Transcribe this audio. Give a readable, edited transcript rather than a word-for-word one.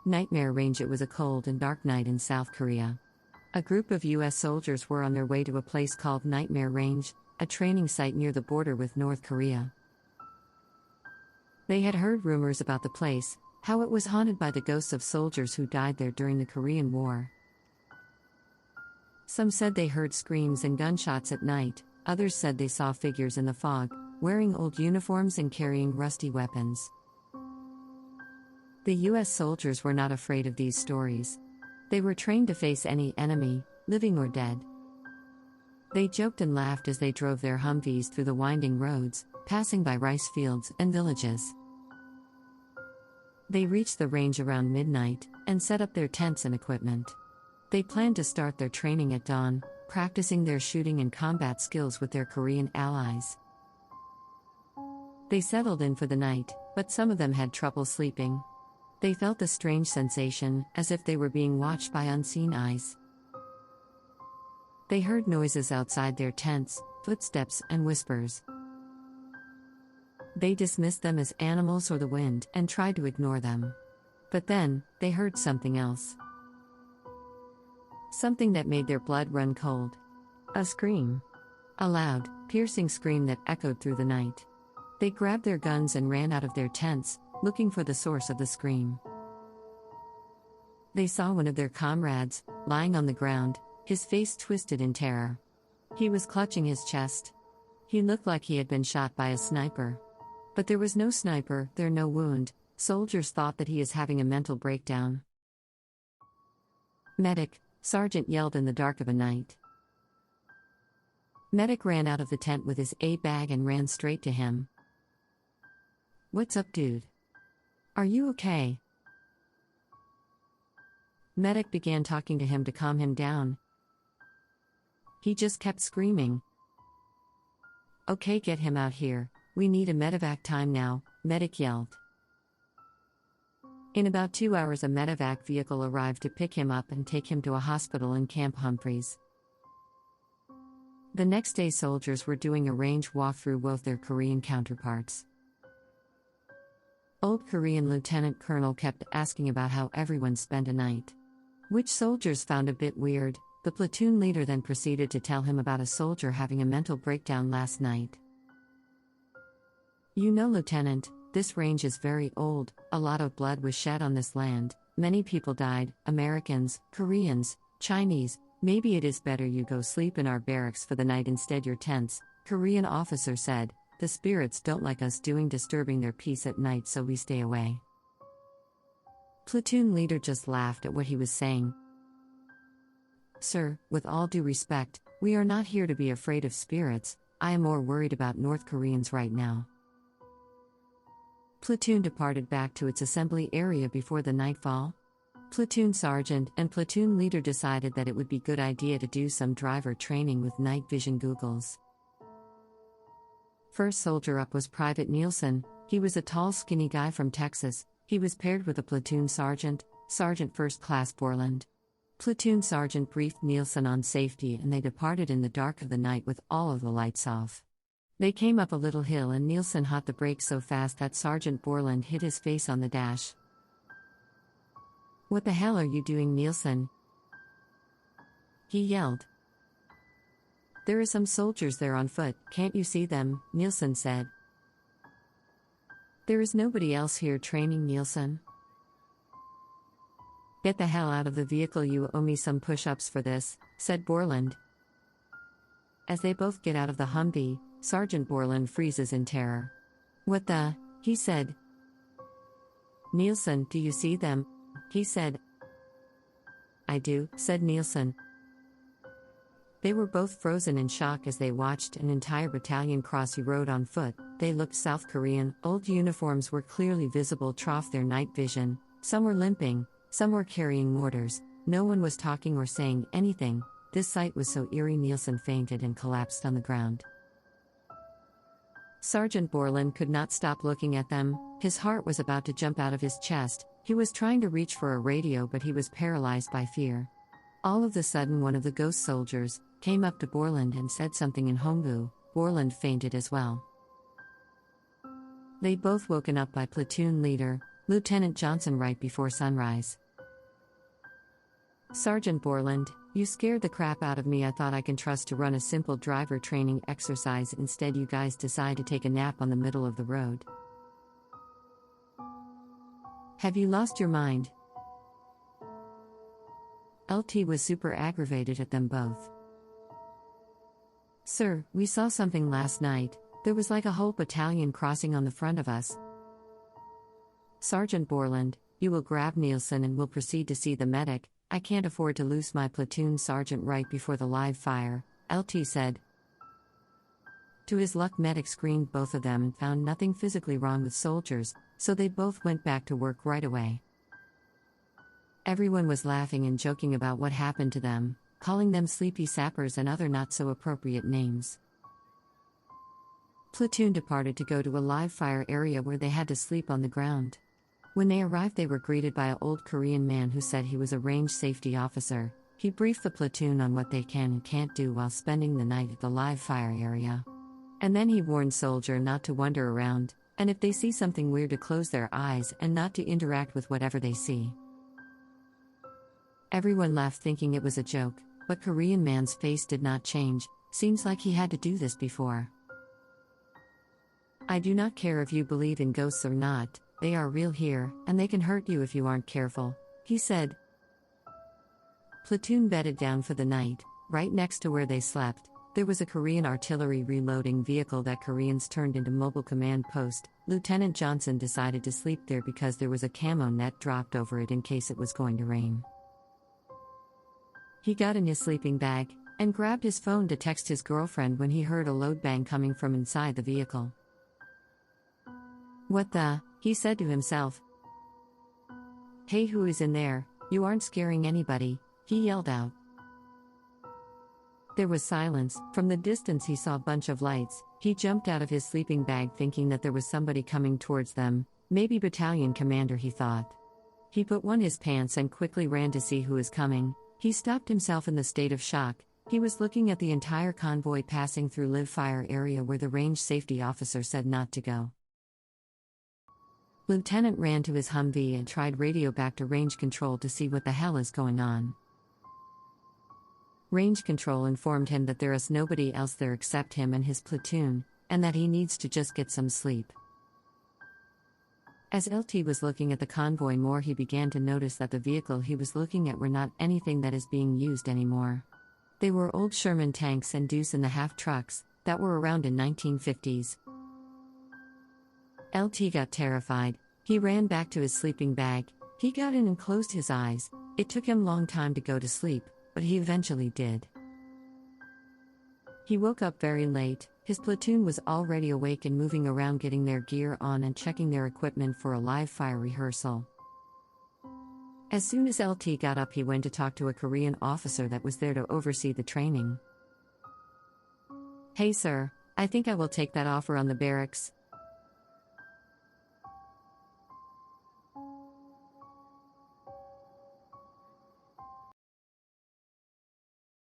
Nightmare Range. It was a cold and dark night in South Korea. A group of U.S. soldiers were on their way to a place called Nightmare Range, a training site near the border with North Korea. They had heard rumors about the place, how it was haunted by the ghosts of soldiers who died there during the Korean War. Some said they heard screams and gunshots at night, others said they saw figures in the fog, wearing old uniforms and carrying rusty weapons. The U.S. soldiers were not afraid of these stories. They were trained to face any enemy, living or dead. They joked and laughed as they drove their Humvees through the winding roads, passing by rice fields and villages. They reached the range around midnight and set up their tents and equipment. They planned to start their training at dawn, practicing their shooting and combat skills with their Korean allies. They settled in for the night, but some of them had trouble sleeping. They felt a strange sensation, as if they were being watched by unseen eyes. They heard noises outside their tents, footsteps and whispers. They dismissed them as animals or the wind and tried to ignore them. But then, they heard something else. Something that made their blood run cold. A scream. A loud, piercing scream that echoed through the night. They grabbed their guns and ran out of their tents, looking for the source of the scream. They saw one of their comrades, lying on the ground, his face twisted in terror. He was clutching his chest. He looked like he had been shot by a sniper. But there was no sniper, there no wound. Soldiers thought that he is having a mental breakdown. Medic, Sergeant yelled in the dark of a night. Medic ran out of the tent with his A-bag and ran straight to him. "What's up, dude? Are you okay?" Medic began talking to him to calm him down. He just kept screaming. "Okay, get him out here. We need a medevac time now," Medic yelled. In about 2 hours, a medevac vehicle arrived to pick him up and take him to a hospital in Camp Humphreys. The next day, soldiers were doing a range walkthrough with their Korean counterparts. Old Korean Lieutenant Colonel kept asking about how everyone spent a night, which soldiers found a bit weird. The platoon leader then proceeded to tell him about a soldier having a mental breakdown last night. "You know, Lieutenant, this range is very old, a lot of blood was shed on this land, many people died, Americans, Koreans, Chinese, maybe it is better you go sleep in our barracks for the night instead your tents," Korean officer said. "The spirits don't like us doing disturbing their peace at night, so we stay away." Platoon leader just laughed at what he was saying. "Sir, with all due respect, we are not here to be afraid of spirits, I am more worried about North Koreans right now." Platoon departed back to its assembly area before the nightfall. Platoon sergeant and platoon leader decided that it would be a good idea to do some driver training with night vision goggles. First soldier up was Private Nielsen. He was a tall, skinny guy from Texas. He was paired with a platoon sergeant, Sergeant First Class Borland. Platoon sergeant briefed Nielsen on safety and they departed in the dark of the night with all of the lights off. They came up a little hill and Nielsen hit the brakes so fast that Sergeant Borland hit his face on the dash. "What the hell are you doing, Nielsen?" he yelled. "There are some soldiers there on foot, can't you see them?" Nielsen said. "There is nobody else here training, Nielsen." "Get the hell out of the vehicle, you owe me some push-ups for this," said Borland. As they both get out of the Humvee, Sergeant Borland freezes in terror. "What the?" he said. "Nielsen, do you see them?" he said. "I do," said Nielsen. They were both frozen in shock as they watched an entire battalion cross the road on foot. They looked South Korean, old uniforms were clearly visible through their night vision, some were limping, some were carrying mortars, no one was talking or saying anything. This sight was so eerie Nielsen fainted and collapsed on the ground. Sergeant Borland could not stop looking at them, his heart was about to jump out of his chest, he was trying to reach for a radio but he was paralyzed by fear. All of a sudden one of the ghost soldiers came up to Borland and said something in Hongbu. Borland fainted as well. They both woken up by platoon leader. Lieutenant Johnson right before sunrise. Sergeant Borland, you scared the crap out of me. I thought I can trust to run a simple driver training exercise. Instead, you guys decide to take a nap on the middle of the road. Have you lost your mind? LT was super aggravated at them both. Sir, we saw something last night. There was like a whole battalion crossing on the front of us. Sergeant Borland, you will grab Nielsen and will proceed to see the medic. I can't afford to lose my platoon sergeant right before the live fire, LT said. To his luck, medic screened both of them and found nothing physically wrong with soldiers, so they both went back to work right away. Everyone was laughing and joking about what happened to them, calling them sleepy sappers and other not so appropriate names. Platoon departed to go to a live fire area where they had to sleep on the ground. When they arrived, they were greeted by an old Korean man who said he was a range safety officer. He briefed the platoon on what they can and can't do while spending the night at the live fire area. And then he warned soldier not to wander around, and if they see something weird to close their eyes and not to interact with whatever they see. Everyone laughed thinking it was a joke, but Korean man's face did not change. Seems like he had to do this before. I do not care if you believe in ghosts or not, they are real here, and they can hurt you if you aren't careful, he said. Platoon bedded down for the night. Right next to where they slept, there was a Korean artillery reloading vehicle that Koreans turned into mobile command post. Lieutenant Johnson decided to sleep there because there was a camo net dropped over it in case it was going to rain. He got in his sleeping bag and grabbed his phone to text his girlfriend when he heard a load bang coming from inside the vehicle. What the? He said to himself. Hey, who is in there? You aren't scaring anybody, he yelled out. There was silence. From the distance he saw a bunch of lights. He jumped out of his sleeping bag thinking that there was somebody coming towards them, maybe battalion commander, he thought. He put on his pants and quickly ran to see who was coming. He stopped himself in the state of shock. He was looking at the entire convoy passing through live fire area where the range safety officer said not to go. Lieutenant ran to his Humvee and tried radio back to range control to see what the hell is going on. Range control informed him that there is nobody else there except him and his platoon, and that he needs to just get some sleep. As LT was looking at the convoy more, he began to notice that the vehicle he was looking at were not anything that is being used anymore. They were old Sherman tanks and deuce-and-a-half trucks that were around in 1950s. LT got terrified. He ran back to his sleeping bag. He got in and closed his eyes. It took him a long time to go to sleep, but he eventually did. He woke up very late. His platoon was already awake and moving around getting their gear on and checking their equipment for a live fire rehearsal. As soon as LT got up, he went to talk to a Korean officer that was there to oversee the training. Hey sir, I think I will take that offer on the barracks.